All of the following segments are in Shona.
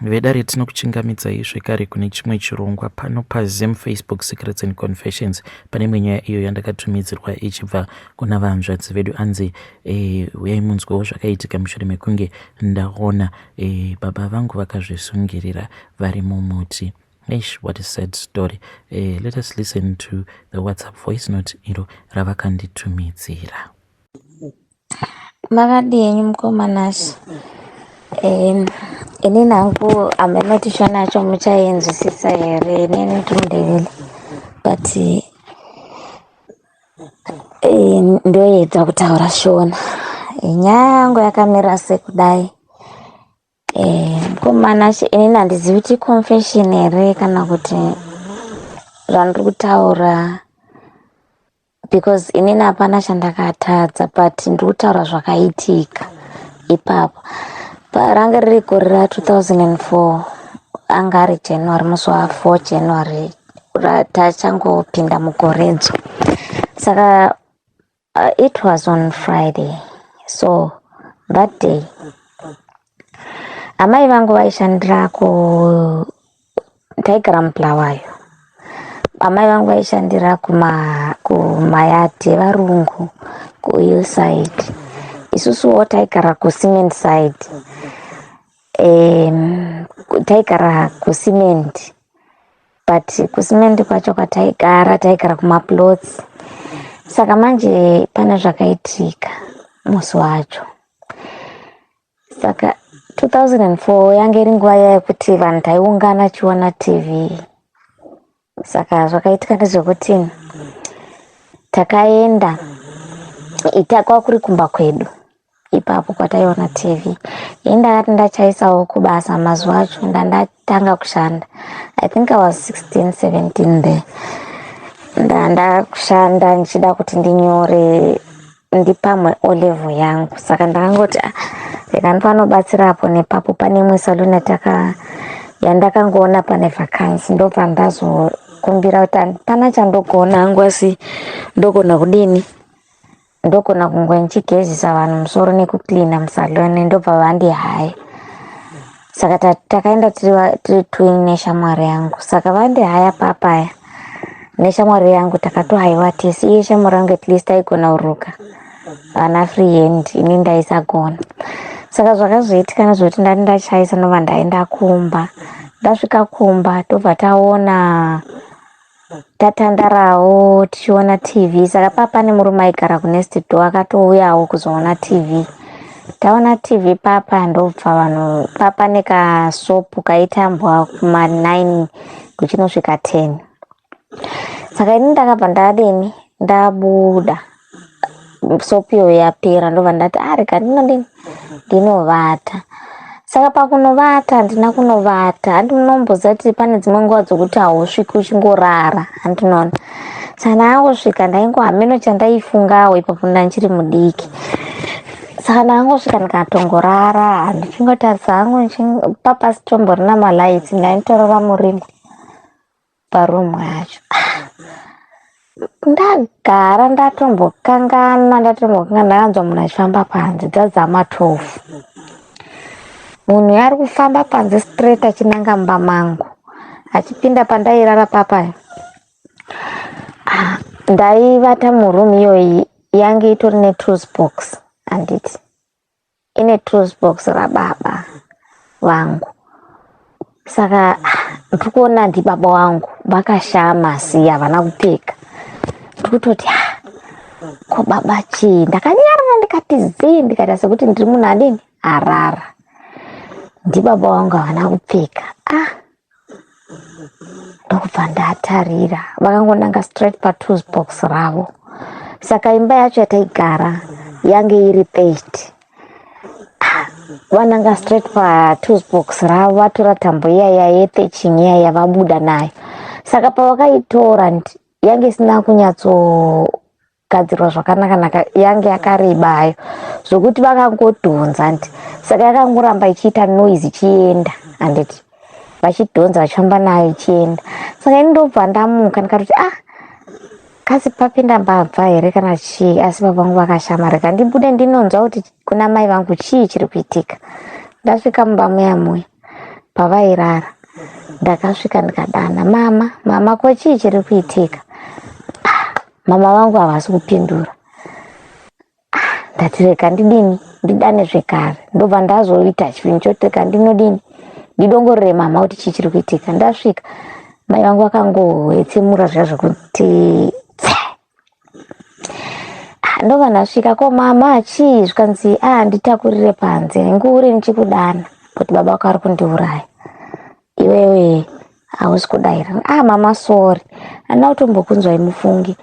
Vedare tinokuchingamidzai zvekare kune chimwe chirongwa pano paZim Facebook Secrets and Confessions. Pane imwe nyaya iyo yandakatumidzirwa ichibva kuna vanzvadzi vedu anzi uyai munzwewo zvakaitika mushure mekunge ndaona baba vangu vakazvisungirira vari mumuti. What a sad story. Let us listen to the WhatsApp voice note iro ravakanditumidzira. Makadini mukomanashi. Ini nangu amenotishwa nacho muchaenzwisisa here neni tundevele but ndoedza kutaura shona nyaya yangu yakamira sekudai. Mukomanashi ini handizivi kuti confession here kana kuti zvandiri kutaura because inini hapana chandakatadza but ndiri kutaura zvakaitika ipapo. Paranga riri gore ra 2004 anga ari January musi wa4 January tachangopinda mugoredzo. Saka it was on Friday, so that day amai vangu vaishandira taigara muBulawayo. Amai vangu vaishandira kumayadhi evarungu kuhillside, isusuwo taigara kuCement side. Taigara kuCement but kuCement kwacho taigara kumaplots. Saka manje pane zvakaitika musi wacho. Saka 2004 yanga iri nguva yekuti vanhu taiungana chiona TV. Saka zvakaitika ndezvekuti takaenda itakwa kuri kumba kwedu ipapo kwataiona TV. Ndakati ndachaisawo kubasa mazuva acho ndatanga kushanda. I think I was 16, 17 there. Ndakushanda ndichida kuti ndinyore ndipamwe olevel yangu. Saka ndakangoti reka ndipanobatsirapo nepapo pane imwe saluni yandakangoona pane vacancy. Ndobva ndazokumbira kuti pana chandogona hangu asi ndogona kudini, ndogona kunge ndichigezisa vanhu musoro nekucleana musaloni. Ndobva vandihaya. Saka takaenda tiri twin neshamwari yangu. Saka vandihaya papaya neshamwari yangu takatohaiwa tese. Iye shamwari yangu at least aigona kuruka vana free hand, ini ndaisagona. Saka zvakazoitika nezvekuti ndati ndachaisa nova ndaenda kumba. Ndasvika kumba tobva taona tatandarawo tichiona TV. Saka papane murume aigara kunext door akatouyawo kuzoona TV. Taona TV papa ndobva vanhu papa nekasopu kaitambwa kuma 9 kuchinosvika 10. Saka ini ndakabva ndadini ndabuda sopu iyo yapera. Ndobva ndati reka ndinovata. Saka pakunovata handina kunovata. Handinombodza kuti pane dzimwe nguva dzokuti hausviki uchingorara handinoona. Saka ndangosvika ndaingohameno chandaifungawo ipapo ndanchiri mudiki. Saka ndangosvika ndikatongorara handichingotarisa hangu papa sitomborina malaitsi. Ndaintorora murima parumu yacho. Ndagara ndatombokangana ndakanzwa munhu achifamba panze. Dzadzama 12. Munhu yari kufamba panze straight achinanga mumba mangu achipinda pandairara papa. Ndaivata murumu iyoyi yange itori netools box. Handiti ine tools box rababa vangu. Saka ndikuona ndibaba wangu vakashama siya havana kupfeka. Ndikutoti ko baba chii. Ndakanyarara ndikati zii ndikaita sekuti ndiri munhu adini arara. Ndibaba wangu havana kupfeka. Ndokubva ndatarira vakangonanga straight patools box ravo. Saka imba yacho yataigara yange iri 30. Vananga straight patools box ravo vatora tambo iyaya yeteching iyaya vabuda nayo. Saka pavakaitora yange isina kunyatsogadzirwa zvakanaka yange yakareba zvokuti vakangodhonza. Saka yakangoramba ichiita noise ichienda handiti vachidhonza vachifamba nayo ichienda. Saka ini ndobva ndamuka ndikati kasi papinda mbavha here kana chii. Asi baba vangu vakashama. Reka ndibude ndinonzwa kuti kuna mai vangu chii chiri kuitika. Ndasvika mumba muya pavairara. Ndakasvika ndikadana, mama ko chii chiri kuitika? Mama vangu havasi kupindura. Ndati reka ndidini ndidane zvekare. Ndobva ndazoita chinhu choteka ndinodini ndidongorere mama kuti chii chiri kuitika. Ndasvika mai vangu vakangoetsemura zviya zvokuti ndobva ndasvika, ko mama chii? Zvikanzi nditakurire panze, nguuri ndichikudana kuti baba vako ari kundiuraya, iwewe hausi kudaira. Mama sorry, handina kutombokunzwai mufungi,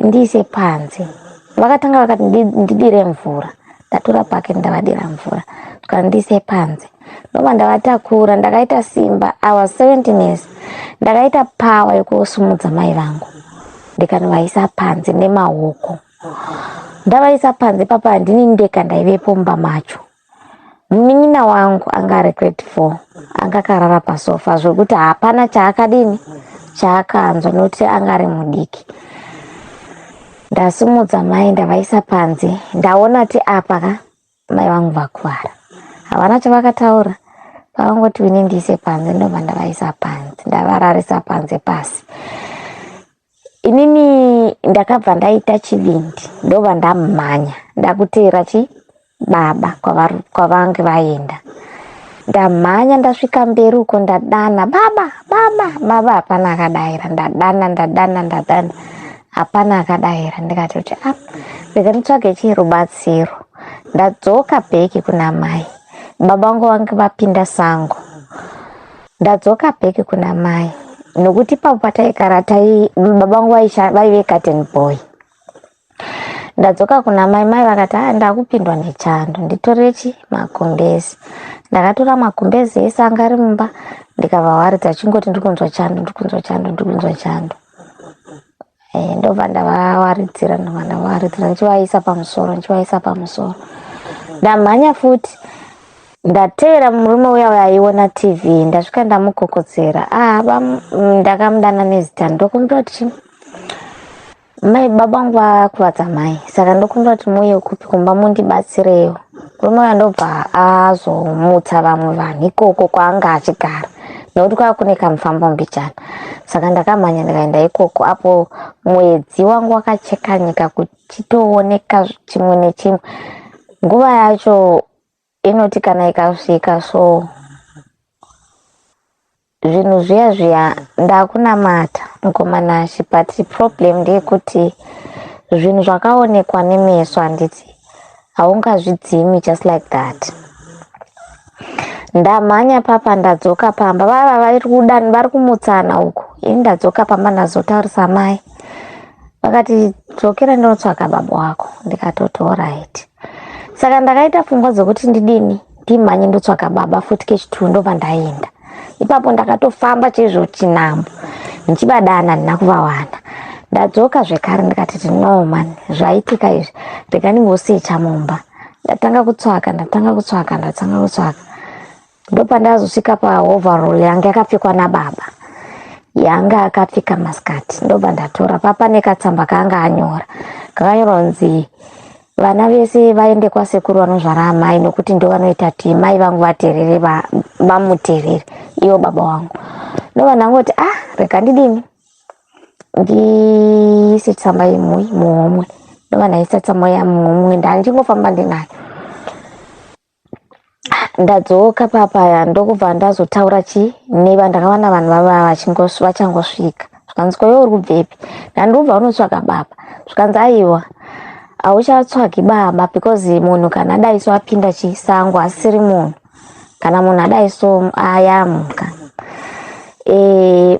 ndiise panze. Vakatanga vakati ndidire mvura, ndatora pake ndavadira mvura, ndiise panze. Ndobva ndavatakura, ndakaita simba. I was 17 years. Ndakaita power yekusimudza mai vangu ndikanovaisa panze nemaoko. Ndavaisa panze papa handini ndeka ndaivepo mumba macho. Munin'ina wangu anga ari grade 4, anga akarara pasofa zvokuti hapana chaakadini chaakanzwa nokuti anga ari mudiki. Ndasimudza mai ndavaisa panze, ndaona kuti apa mai vangu vakuwara. Havana chavakataura, pavangoti wini ndiise panze, ndobva ndavaisa panze, ndavararisa panze pasi. Inini ndakabva ndaita chivindi, ndobva ndamhanya ndakuteera baba kwavange vaenda. Ndamhanya ndasvika mberi uko ndadana, baba hapana akadaira. Ndadana hapana akadaira. Ndikati kuti reka nditsvage chirubatsiro. Ndadzoka bheki kuna mai. Baba vangu vange vapinda sango. Ndadzoka bheki kuna mai nokuti papo pataigara baba vangu vaive garden boy. Ndadzoka kuna mai, mai vakati ndakupindwa nechando, nditorere magumbezi. Ndakatora magumbezi ese anga ari mumba ndikavawaridza, chingoti ndikunzwa chando. Ndobva ndavawaridzira ndichivaisa pamusoro. Ndamhanya futi ndatevera murume uya aiona TV. Ndasvika ndamukokodzera, ndakamudana nezita, ndokumbira kuti mai baba vangu vakuvadza mai, saka ndokumbira kuti muuye kupi kumba mundibatsirewo. Murume uya ndobva azomutsa vamwe vanhu ikoko kwaanga achigara nokuti kwanga kune kamufambo mbichana. Saka ndakamhanya ndikaenda ikoko. Apo mwedzi wangu wakachekanyika kuchitooneka chimwe nechimwe. Nguva yacho inoti kana ikasvika, so zvinhu zviya ndakunamata mukomanashi, but problem ndeyekuti zvinhu zvakaonekwa nemeso handiti haungazvidzimi just like that. Ndamhanya papa ndadzoka pamba, vava vari kumutsana uko. Ini ndadzoka pamba ndazotaurisa mai, vakati dzokera ndinotsvaga baba wako. Ndikatoti alright. Saka ndakaita pfungwa dzokuti ndidini ndimhanye ndotsvaga baba futi kechituu. Ndobva ndaenda. Ipapo ndakatofamba chaizvo chinhambo ndichivadana handina kuvawana. Ndadzoka zvekare ndikati no man, zvaitika izvi, rega ndimbosecha mumba. Ndatanga kutsvaga. Ndopandazosvika paoverall yanga yakapfekwa nababa, yanga akapfeka masikati. Ndobva ndatora papa nekatsamba kaanga anyora, kakanyorwa kunzi vana vese vaende kwasekuru vanozvara amai nokuti ndo vanoita kuti mai vangu vateerere vamuteerere iwo baba vangu. Ndobva ndangoti reka ndidini ndiise tsamba muhomwe. Ndobva ndaisa tsamba yamuhomwe ndandingofamba ndinayo. Ndadzoka papa ndokubva ndazotaura ndakawana vanhu vava vachangosvika. Zvikanzi iwe uri kubvepi? Ndandobva unotsvaga baba. Zvikanzi aiwa hauchatsvagi baba because munhu kana adaiso apinda chisango asiri munhu, kana munhu adaiso ayamuka.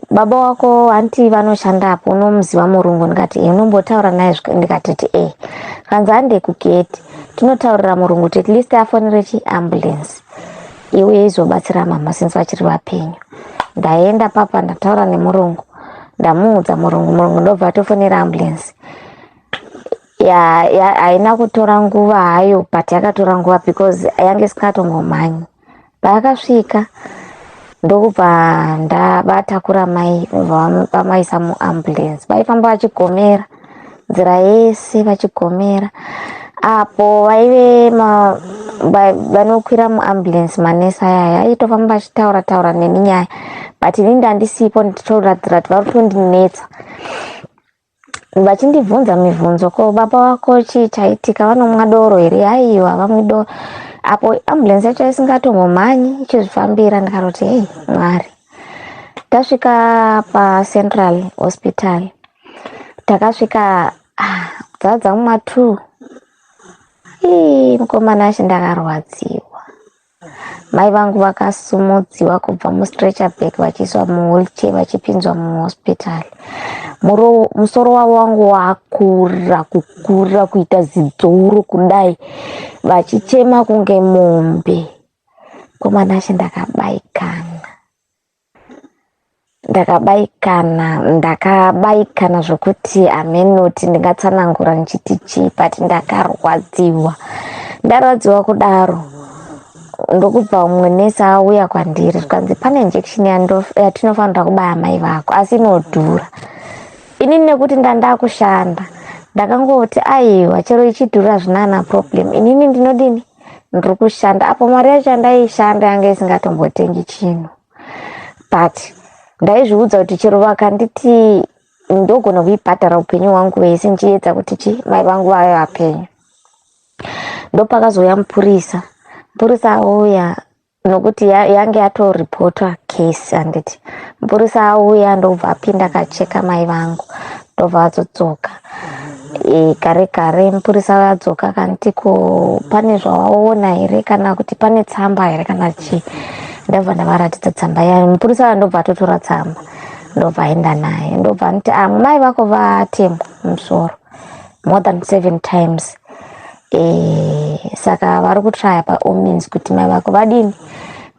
Baba wako hanti vanoshandapo unomuziva murungu? Ndikati unombotaura naye? Ndikati kanzi hande kugeti tinotaurira murungu kuti at least afonere ambulance iwe izobatsira mama since vachiri vapenyu. Ndaenda papa ndataura nemurungu, ndamuudza murungu ndobva atofonera ambulance. Haina kutora nguva hayo, but yakatora nguva because yange isingatongomhanyi. Paakasvika ndokubva ndavatakura mai vamaisa muambulance. Vaifamba vachigomera nzira yese vachigomera. Apo vaive vanokwira muambulance manesi ayaya aitofamba achitaura neni nyaya but ini ndandisipo nditoradzira kuti vari kutondinetsa vachindibvunza mibvunzo ko baba wako chii chaitika vanomwa doro here aiwa vamwe doro apo ambulance yacho isingatombomhanyi ichizvifambira ndikaroti hei Mwari. Tasvika paCentral Hospital takasvika dzadza muma2 mukomana acho ndakarwadziwa. Mai vangu vakasumudziwa kubva mustretcher bag vachiiswa muwheelchair vachipinzwa muhospital. Musoro wavo wangu wakura kuita zidzoro kudai vachichema kunge mombe. Mukomana acho ndakabaikana zvokuti amenoti ndingatsanangura ndichiti chii but ndarwadziwa kudaro. Ndokubva umwe nesi auya kwandiri zvikanzi pane injection yatinofanira kubaya mai vako asi inodhura. Inini nekuti ndakushanda ndakangoti aiwa chero ichidhura zvinana problem, inini ndinodini ndiri kushanda. Apo mari yacho ndaishanda yanga isingatombotengi chinhu but ndaizviudza kuti chero vakanditi ndogona kuibhadhara upenyu hwangu hwese ndichiedza kuti mai vangu vayo vapenyu. Ndopakazouya mupurisa auya nokuti yange yatoripotwa case handiti. Mupurisa auya ndobva apinda akacheka mai vangu ndobva adzodzoka. Kare mupurisa adzoka akanditi ko pane zvawaona here kana kuti pane tsamba here kana chii. Ndabva ndavaratidza tsamba yayo. Mupurisa ndobva atotora tsamba ndobva aenda naye ndobva anti mai vako vatemwa musoro more than 7 times. Saka vari kutraya by all means kuti mai vako vadini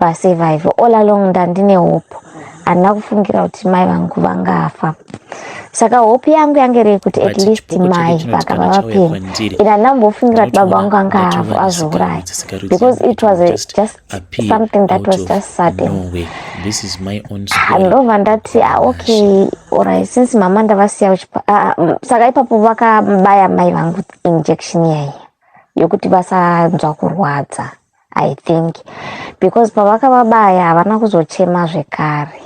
vasurvive. All along ndandine hope, handina kufungira kuti mai vangu vangafa. Saka hope yangu yange rei kuti at least mai vakava vapenyu. Ina ndambofungira kuti baba vangu angafa azouraya because it was just something that was just sudden. Ndobva ndati okay alright, since mama ndavasiya saka ipapo vakabaya mai vangu injection yayi yokuti vasanzwa kurwadza I think, because pavakavabaya havana kuzochema zvekare,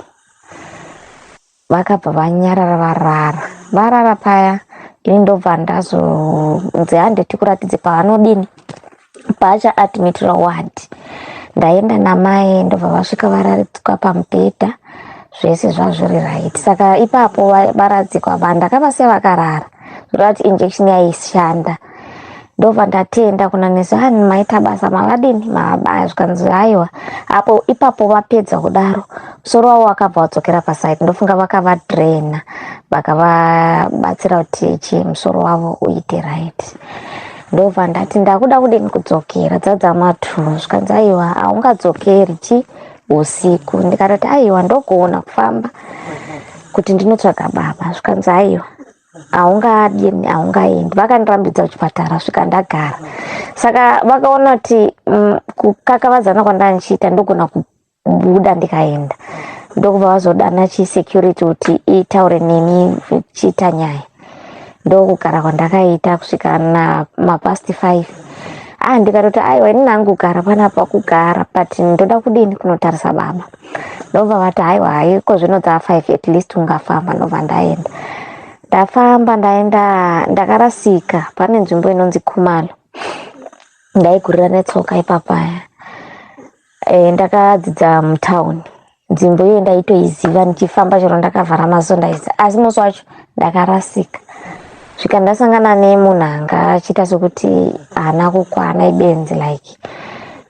vakabva vanyarara varara paya. Ini ndobva ndazonzi handiti kuratidze pavanodini paacha admitira ward. Ndaenda namai ndobva vasvika vararidzwa pamubhedha zvese zvazviri right. Saka ipapo varadzikwa vandakavasiya vakarara zvorati injection yaishanda. Ndobva ndatenda kuna nesi maita basa mavadini mavabaya zvikanzi aiwa. Apo ipapo vapedza kudaro musoro wavo wakabva wadzokera paside. Ndofunga vakavadrena vakavabatsira kuti musoro wavo uite right. Ndobva ndati ndakuda kudini kudzokera dzadza ma2 zvikanzi aiwa haungadzokeri usiku. Ndikatoti aiwa ndogona kufamba kuti ndinotsvaga baba. Zvikanzi aiwa haungaendi. Vakandirambidza kuchipatara svika ndagara. Saka vakaona kuti kukakavadzana kwandandichiita ndogona kubuda ndikaenda. Ndokubva vazodana security kuti itaure neni chiita nyaya. Ndokugara kwandakaita kusvika namapast 5. Ndikatoti aiwa ini nangugara panapa kugara but ndoda kudini kunotarisa baba. Ndobva vati aiwa haiko zvino dza 5 at least ungafamba. Ndobva ndaenda. Ndafamba ndaenda ndakarasika pane nzvimbo inonzi Khumalo. Ndaigurira netsoka ipapaya. Ndakadzidza mutauni. Nzvimbo iyo ndaitoiziva ndichifamba chero ndakavhara maso ndaiziva. Asi musi wacho ndakarasika. Svika ndasangana nemunhu anga achiita sokuti haana kukwana ibenzi like.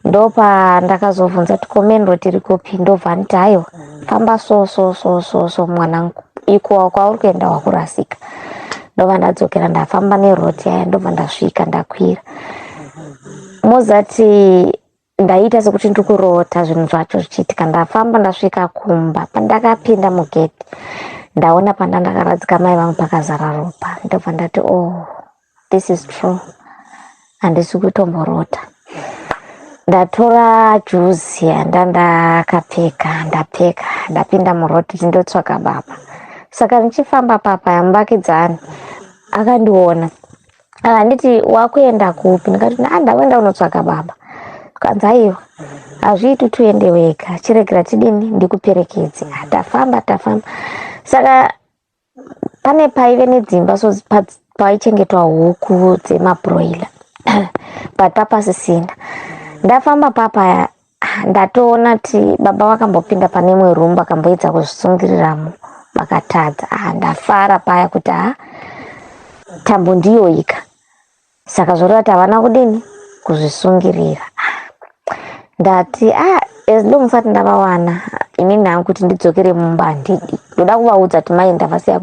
Ndopa ndakazobvunza kuti main road iri kupi. Ndobva nditi aiwa famba so mwanangu iko kwauri kuenda wakurasika. Ndobva ndadzokera ndafamba neroad yaya. Ndobva ndasvika ndakwira. Mozati ndaita sekuti ndiri kurota zvinhu zvacho zvichiitika. Ndafamba ndasvika kumba. Pandakapinda mugedhi ndaona pandakaradzika mai vangu pakazara ropa. Ndobva ndati this is true, handisi kutomborota. Ndatora juzi ndakapfeka ndapinda muroad ndindotsvaga baba. Saka ndichifamba papa muvakidzani akandiona akanditi wakuenda kupi. Ndikati ndaenda unotsvaga baba. kanza iyo hazviiti tuende wega, chiregera tidini ndikuperekedze. Tafamba saka pane paive nedzimba so paichengetwa huku dzemabroila but papasisina. Ndafamba papaya ndatoona ti baba vakambopinda pane imwe rumba akamboedza kuzvisungiriramo vakatadza. Ndafara paya kuti tambo ndiyoika, saka zvoreva kuti havana kudini kuzvisungirira. Ndati as long sati ndavawana ini nhangu kuti ndidzokere mumba handidi, ndoda kuvaudza kuti mai ndavasiya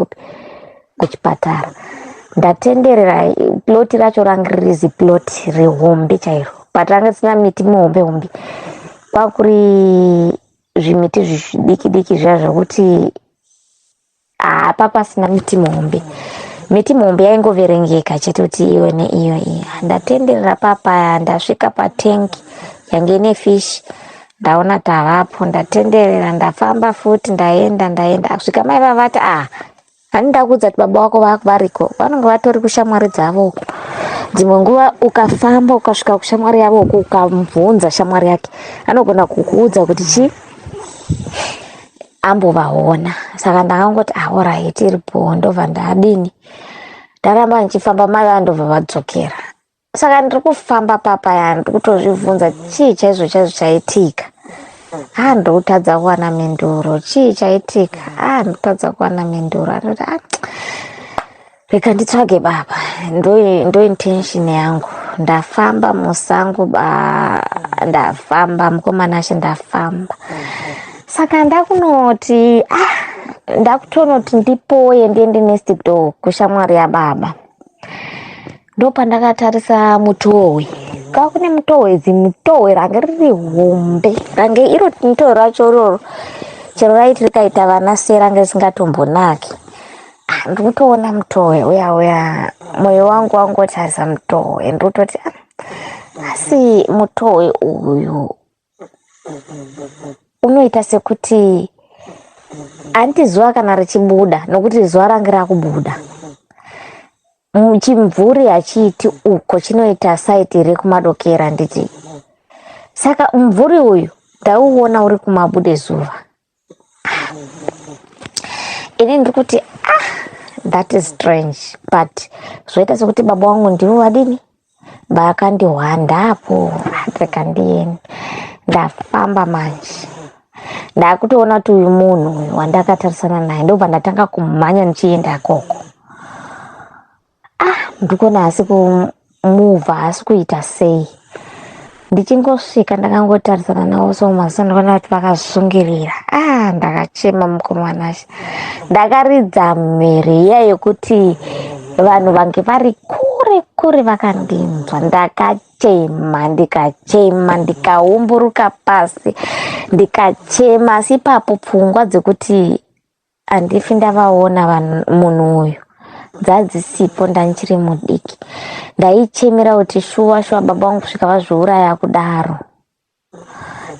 kuchipatara. Ndatenderera ploti racho rangu ririzi ploti rehombe chairo, but ranga sina miti mihombe kwakuri zvimiti zvidiki zviya zvokuti papasina miti mihombe. Miti mihombe yaingoverengeka chete kuti iyo neiyo. Ndatenderera papaya ndasvika patengi yange ine fish, ndaona tavapo. Ndatenderera ndafamba futi ndaenda kusvika mai vavati handida kuudza kuti baba vako variko, vanonge vatori kushamwari dzavo. Dzimwe nguva ukafamba ukasvika kushamwari yavo uko ukamubvunza shamwari yake anogona kukuudza kuti ambovaona. Saka ndakangoti alright iripo, ndobva ndadini ndaramba ndichifamba. Mai vandobva vadzokera. Saka ndiri kufamba papaya ndiri kutozvibvunza chii chaizvo chaitika. Ndotadza kuwana menduro. Chii chaitika? Ndotadza kuwana menduro. Anoti reka nditsvage baba. Ndo intention yangu. Ndafamba musango ndafamba mukomana ashe ndafamba. Saka ndakunoti ndakutonoti ndipoye ndiende next door kushamwari yababa. Ndopandakatarisa mutowe. Kune mutowe range riri hombe, range iro mutowe racho roro chero raiti rikaita vana sei range risingatombonaki. Ndikutoona mutowe uya mwoyo wangu wangotarisa mutowe, ndototi asi mutowe uyu unoita sekuti handiti zuva kana richibuda, nokuti zuva range rakubuda. Chimvuri hachiiti uko, chinoita saiti rekumadokera nditi. Saka mumvuri uyu ndauona uri kumabude zuva. Ini ndikuti that is strange, but zvoita sekuti baba wangu ndivo vadini vakandihwandapo. Reka ndieni. Ndafamba manje ndakutoona kuti uyu munhu wandakatarisana naye ndobva ndatanga kumhanya nichienda koko. Ndikona hasi kumuvha, hasi kuita sei. Ndichingosvika ndakangotarisana navo somaso ndikona kuti vakazvisungirira. Ndakachema mukomana. Ndakaridza mhere iya yekuti vanhu vange vari kure vakandinzwa. Ndakachema ndikaumburuka pasi ndikachema. Asi ipapo pfungwa dzekuti handifi ndavaona munhu uyu dzadzisipo. Ndanchiri mudiki ndaichemera kuti shuwa baba vangu kusvika vazviuraya kudaro.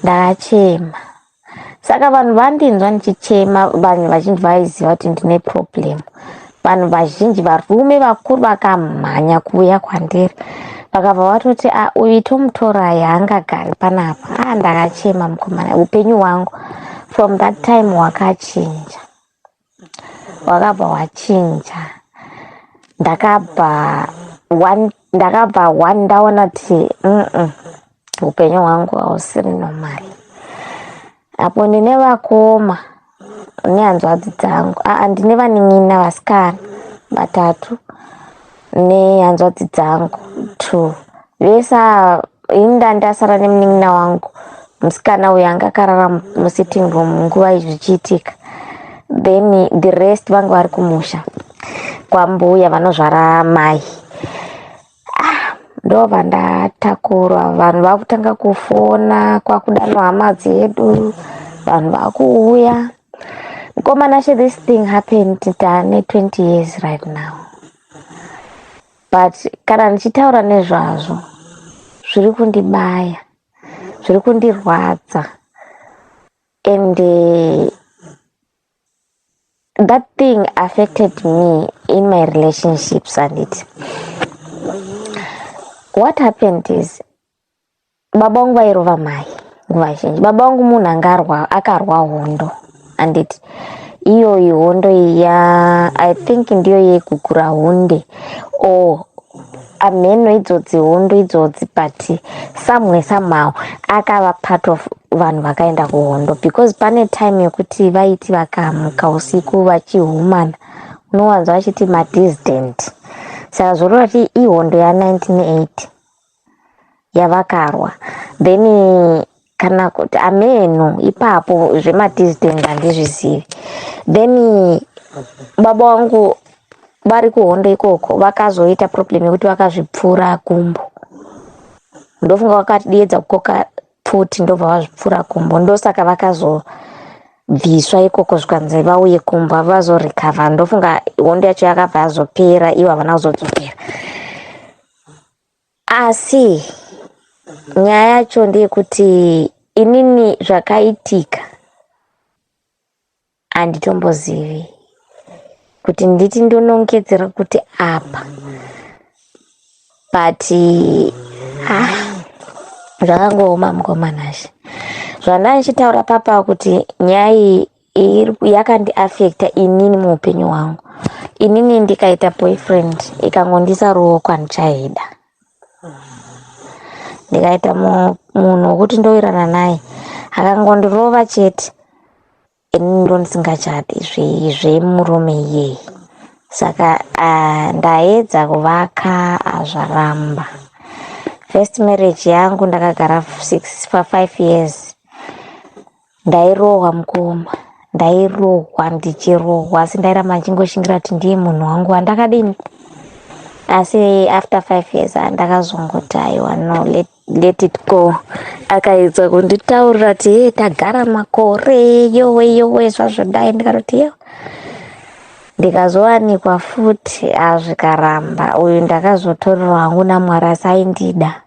Ndakachema. Saka vanhu vandinzwa ndichichema, vanhu vazhinji vaiziva kuti ndine problem. Vanhu vazhinji, varume vakuru vakamhanya kuuya kwandiri vakabva vatoti uyu tomutorai haangagari panapa. Ndakachema mukomana. Upenyu hwangu from that time hwakachinja, hwakabva hwachinja. Ndakabva ndaona kuti upenyu hwangu hausiri normal. Apo ndine vakoma nehanzvadzi dzangu, ndine vanin'ina vasikana 3 nehanzvadzi dzangu 2. Vese inda ndasara nemunin'ina wangu musikana uyu anga akarara musitting room nguva izvi zvichiitika. Then the rest vange vari kumusha kwambuya vanozvara mai. Ndobva ndatakurwa. Vanhu vakutanga kufona, kwakudanwa hama dzedu, vanhu vakuuya. Mukomana she, this thing happened ndane 20 years right now. But kana ndichitaura nezvazvo zviri kundibaya, zviri kundirwadza. And that thing affected me in my relationships. And what happened is baba vangu vairova mai nguva zhinji. Baba vangu munhu anga akarwa hondo, handiti iyo hondo iya I think ndiyo yegukura hunde or amheno idzodzi hondo idzodzi, but somehow akava part of vanhu vakaenda kuhondo, because pane time yekuti vaiti vakamuka usiku vachihumana unowanza vachiti madissident. Saka zvorova kuti ihondo ya1980 yavakarwa, then kana kuti ameno ipapo zvemadissident handizvizivi. Then baba vangu vari kuhondo ikoko vakazoita problem yekuti vakazvipfura gumbo, ndofunga vakatiedza kukoka futi ndobva vazvipfura gumbo, ndosaka vakazobviswa ikoko zvikanzi vauye kumba vazorecover. Ndofunga hondo yacho yakabva yazopera, ivo havana kuzodzokera. Asi nyaya yacho ndeyekuti inini zvakaitika handitombozivi kuti nditi ndonongedzera kuti apa, but zvakangooma mukomanashe. Zvandanga ndichitaura papa kuti nyaya yakandiafekta inini muupenyu hwangu. Inini ndikaita boyfriend ikangondisa ruoko handichaida, ndikaita munhu wokuti ndowirirana naye akangondirova chete, inini ndondisingachadi zvemurume iyeye. Saka ndaedza kuvaka azvaramba. First marriage yangu ndakagara 5 years. Ndairohwa mukoma, ndairohwa ndichirohwa, asi ndairamba ndichingoshingira kuti ndiye munhu wangu wandakadini. Asi after 5 years ndakazongoti aiwa no, let it go. Akaedza kunditaurira kuti tagara makore yowe zvazvodai, ndikati yo. Ndikazowanikwa futi azvikaramba. Uyu ndakazotorerwa hangu naMwari asi aindida.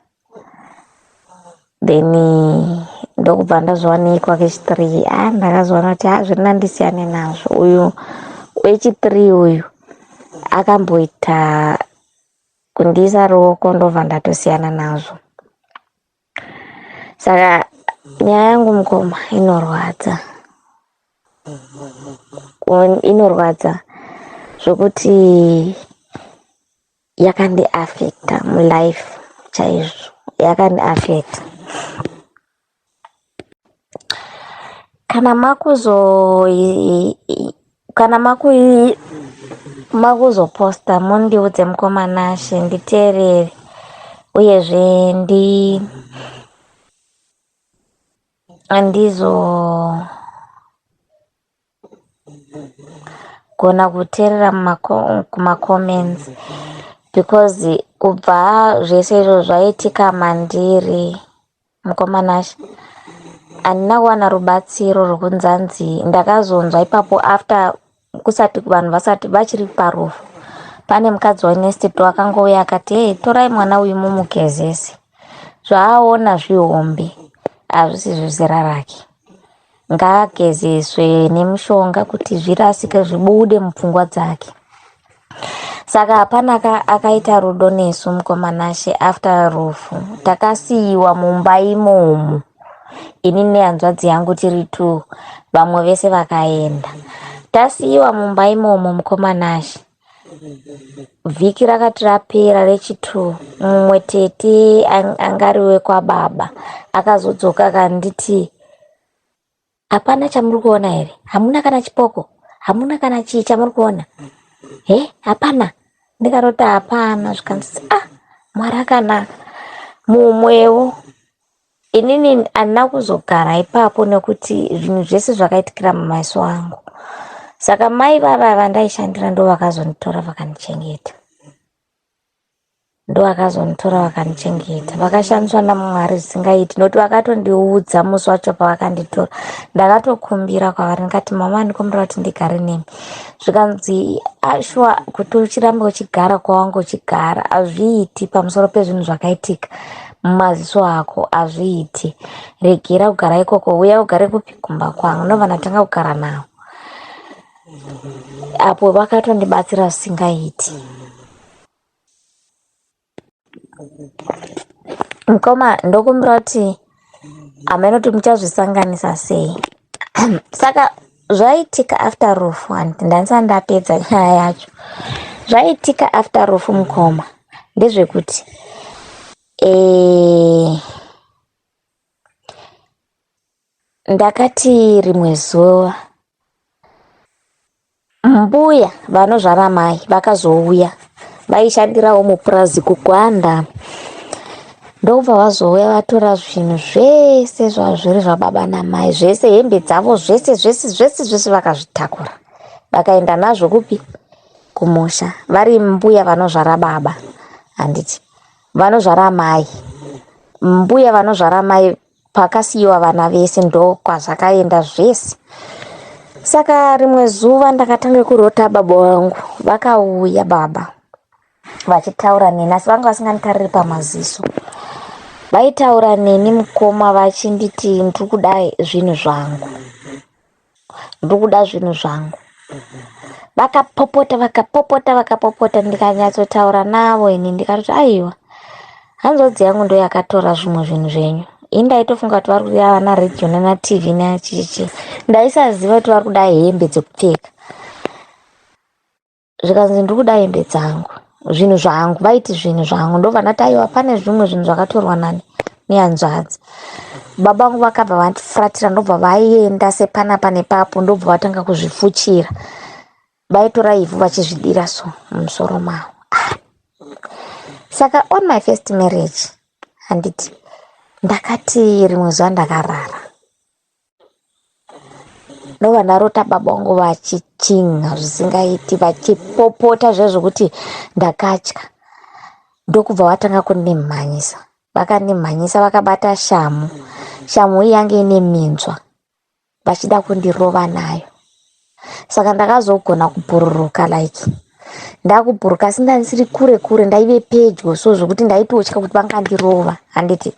Then ndokubva ndazowanikwa kechi3 ndakazoona kuti zvina ndisiyane nazvo. Uyu wechi3 uyu akamboita kundiisa ruoko, ndobva ndatosiyana nazvo. Saka nyaya yangu mukoma inorwadza zvokuti yakandiafekta mulife chaizvo, yakandiafekta. Kana makuzoposta mundiudze mukomanashe nditeerere, uyezve gona kuteerera kumacomments, because kubva zvese izvo zvaitika mandiri mukomanashe handina kuwana rubatsiro rwokunzanzi. Ndakazonzwa ipapo after kusati vanhu vasati vachiri parufu, pane mukadzi wainesteto wakangouya akati hey, torai mwana uyu mumugezese, zvaaona zvihombe hazvisi zvezera rake, ngaagezeswe nemushonga kuti zvirasike zvibude mupfungwa dzake. Saka hapana akaita rudo nesu mukomanashe. After rufu takasiyiwa mumba imomo, ini nehanzvadzi yangu tiri 2, vamwe vese vakaenda. Tasiyiwa mumba imomo mukomanashe. Vhiki rakati rapera rechi2, mumwe tete angariwe kwababa akazodzoka akanditi hapana chamuri kuona here, hamuna kana chipoko, hamuna kana chii chamuri kuona, hapana. Ndikaroti hapana, zvikanzi Mwari akanaka. Mumwewo inini handina kuzogara ipapo nekuti zvinhu zvese zvakaitikira mumaiso angu. Saka mai vava vandaishandira ndo vakazonditora vakanichengeta, vakashandiswa naMwari zvisingaiti, nokuti vakatondiudza musi wacho pavakanditora. Ndakatokumbira kwavari ndikati mama ndikombera kuti ndigare nemi, zvikanzi ashwa kuti uchiramba uchigara kwawanga uchigara hazviiti pamusoro pezvinhu zvakaitika mumaziso ako, hazviiti. Regera kugara ikoko, uya ugare kumba kwangu, ndobva ndatanga kugara navo. Apo vakatondibatsira zvisingaiti. mukoma ndokumbira kuti amenoti muchazvisanganisa sei. Saka zvaitika after rufu, handi ndandisati ndapedza nyaya yacho. Zvaitika after rufu mukoma ndezvekuti ndakati rimwe zuva mbuya vanozvara mai vakazouya, vaishandirawo mupurazi kugwanda. Ndobva vazouya vatora zvinhu zvese zvazviri zvababa namai, zvese hembe dzavo zvese vakazvitakura vakaenda nazvo kupi? Kumusha. Vari mbuya vanozvara baba, handiti vanozvara mai. Mbuya vanozvara mai pakasiyiwa vana vese ndokwazvakaenda zvese. Saka rimwe zuva ndakatanga kurota baba vangu vakauya, baba vachitaura neni, asi vanga vasinganditariri pamaziso. Vaitaura neni mukoma vachinditi ndikuda zvinhu zvangu. Vakapopota ndikanyatsotaura navo ini ndikati aiwa, hanzvadzi yangu ndo yakatora zvimwe zvinhu zvenyu. Ini ndaitofunga kuti vari kuda na radio na TV na chichi. Ndaisaziva kuti vari kuda hembe dzekupfeka. Zvikanzi ndikuda hembe dzangu, zvinhu zvangu, vaiti zvinhu zvangu. Ndobva ndati aiwa, pane zvimwe zvinhu zvakatorwa nani nehanzvadzi. Baba vangu vakabva vandifuratira, ndobva vaienda sepanapa nepapo, ndobva vatanga kuzvifuchira. Vaitora ivhu vachizvidira so mumusoro mavo. Saka on my first marriage, handiti ndakati rimwe zuva ndakarara, ndobva ndarota baba vangu vachichinga zvisingaiti, vachipopota zvezvokuti ndakatya. Ndokubva vatanga kundimhanyisa. Vakandimhanyisa vakabata shamu iyi yange ine minzwa, vachida kundirova nayo. Saka ndakazogona kubhururuka, like ndakubhuruka asi ndandisiri kure ndaive pedyo, so zvokuti ndaitotya kuti vangandirova. Handiti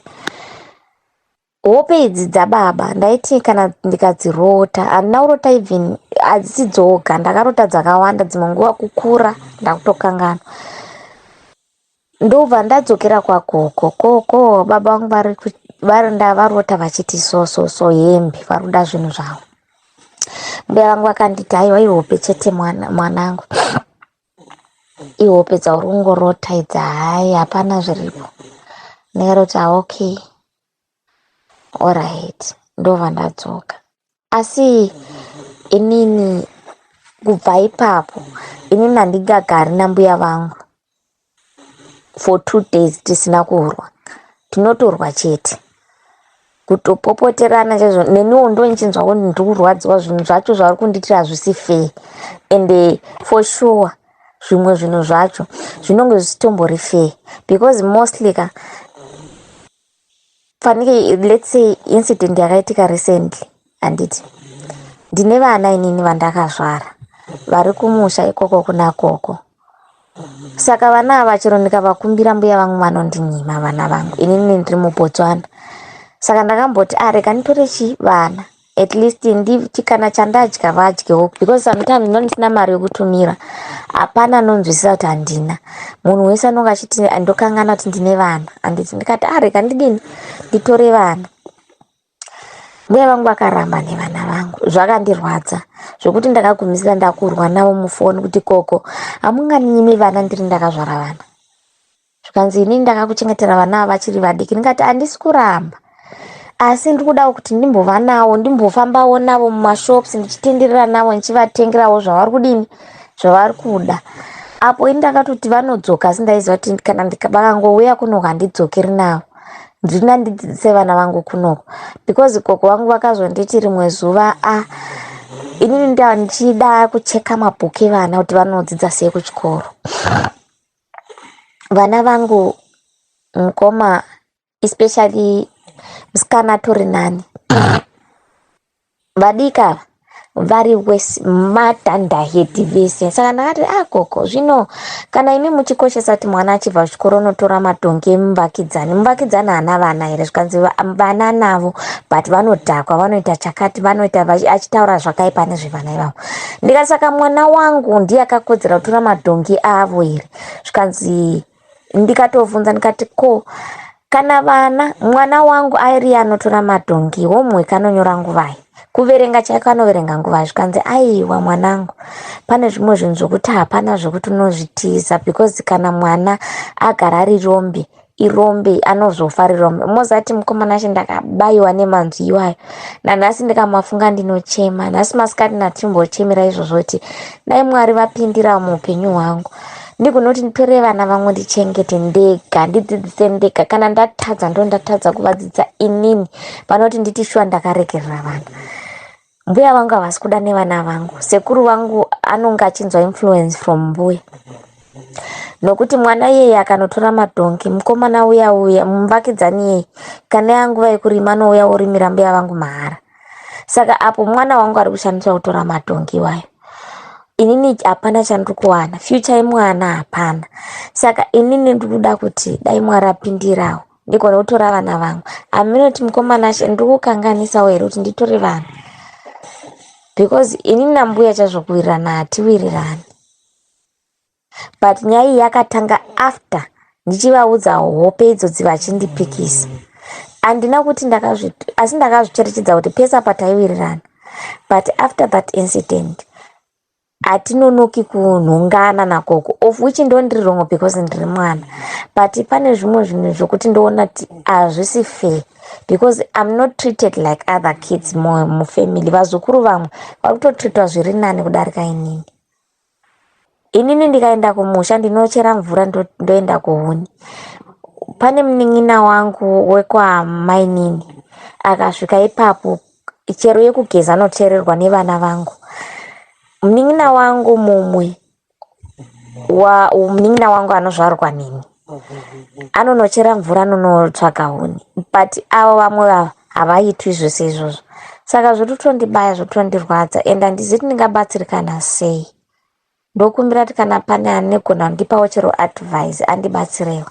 hope idzi dzababa ndaiti kana ndikadzirota, handina kurota even hadzisi dzoga, ndakarota dzakawanda, dzimwe nguva kukura ndakutokangana. Ndobva ndadzokera kwakoko baba vangu vari ndavarota vachiti so hembe, vari kuda zvinhu zvavo. Mbuya vangu vakanditi aiwa, ihope chete mwanangu, ihope dzauri kungorota idzi, hai hapana zviripo. Ndikaroti okay, alright. Ndobva ndadzoka. Asi inini kubva ipapo inini handingagari nambuya vangu for 2 days tisina kurwa. Tinotorwa chete kutopopoterana chezvo. Neniwo ndonichinzwa kuti ndiri kurwadziwa, zvinhu zvacho zvavari kunditira hazvisi fair. And for sure zvimwe zvinhu zvacho zvinonge zvisitombori fair, because mostly fanike, let's say incident yakaitika recently, handiti ndine vana inini vandakazvara vari kumusha ikoko kuna koko. Saka vana ava chero ndikavakumbira mbuya vangu vanondinyima vana vangu, inini ndiri muBotswana. Saka ndakamboti rega nditore vana, at least kana chandadya vadyewo, because sometimes ndisina mari yokutumira, hapana nonzwisisa kuti handina. Munhu wese anonga achiti ndokangana kuti ndine vana, handiti ndikati rega ndidini nditore vana. Mbuya vangu vakaramba nevana vangu, zvakandirwadza zvokuti ndakagumisira ndakurwa navo mufoni kuti koko hamunganinyimi vana ndiri ndakazvara vana. Zvikanzi inini ndakakuchengetera vana vachiri vadiki. Ndikati handisi kuramba, asi ndiri kudawo kuti ndimbova navo, ndimbofambawo navo mumashops, ndichitenderera navo ndichivatengerawo zvavari kudini, zvavari kuda. Apo ini ndakatoti vanodzoka, asi ndaiziva kuti kana vakangouya kunoko handidzokeri navo, ndina ndidzidzise vana vangu kunoko. Because koko vangu vakazonditi rimwe zuva, inini ndichida kucheka mabhuku evana kuti vanodzidza sei kuchikoro. Vana vangu mukoma, especially musikana atori nani, vadika vari wese madhandahedhi vese. Saka ndakati koko zvino kana imi muchikoshesa kuti mwana achibva kuchikoro unotora madhongi emuvakidzani hana vana here? Zvikanzi vana navo but vanodhakwa, vanoita chakati, vanoita achitaura zvakaipa nezvevana ivavo. Ndikati saka mwana wangu ndiye akakodzera kutora madhongi avo here? Zvikanzi ndikatovunza ndikati ko Kana mwana wangu airi anotora madhongi, homework anonyora nguvai, kuverenga chaiko anoverenga nguvai, zvikanzi aiwa mwanangu pane zvimwe zvinhu zvokuti hapana zvokuti unozvitiza, because kana mwana agara ari irombe anozofa rirombe. Mozati mukomana wacho ndakabayiwa nemanzwi iwayo, nanhasi ndikamafunga ndinochema. Nhasi masikati ndatimbochemera izvozvoti dai Mwari vapindira muupenyu hwangu, ndigonoti nditore vana vangu ndichengete ndega, ndidzidzise ndega. Kana ndatadza ndatadza kuvadzidza inini, panoti nditi shuwa ndakaregerera vana. Mbuya vangu havasi kuda nevana vangu, sekuru vangu anonga achinzwa influence from mbuya, nokuti mwana iyeye akanotora madhongi, mukomana uya muvakidzani iyeye kana yanguva yekurima anouya orimira mbuya vangu mahara. Saka apo mwana wangu ari kushandiswa kutora madhongi iwayo, inini hapana chandiri kuwana, future yemwana hapana. Saka inini ndikuda kuti dai Mwari apindirawo ndigone kutora vana vangu. Aminoti mukomana wacho ndiri kukanganisawo here kuti nditore vana, because inini nambuya chazvokuwirirana hatiwirirani. But nyaya iyi yakatanga after ndichivaudza hope idzodzi vachindipikisa. Handina kuti asi ndakazvicherechedza kuti pesa pataiwirirana. But after that incident hatinonoki kunhongana nakoko, of which ndondiri wrong because ndiri mwana. But pane zvimwe zvinhu zvokuti ndoona kuti hazvisi fair, because I'm not treated like other kids mufamily. Vazukuru vamwe vari kutotreatwa zviri nani kudarika inini. Inini ndikaenda kumusha ndinochera mvura ndoenda kuhuni. Pane munin'ina wangu wekwamainini akasvika ipapo, chero yekugeza anoteererwa nevana vangu. Munin'ina wangu mumwe munin'ina wangu anozvarwa neni anonochera mvura anonotsvaga huni, but avo vamwe havaitwi zvese izvozvo. Saka zvotondibaya zvotondirwadza, and handizivi kuti ndingabatsirikana sei. Ndokumbira kuti kana pane anegona kundipawo chero advice andibatsirewo.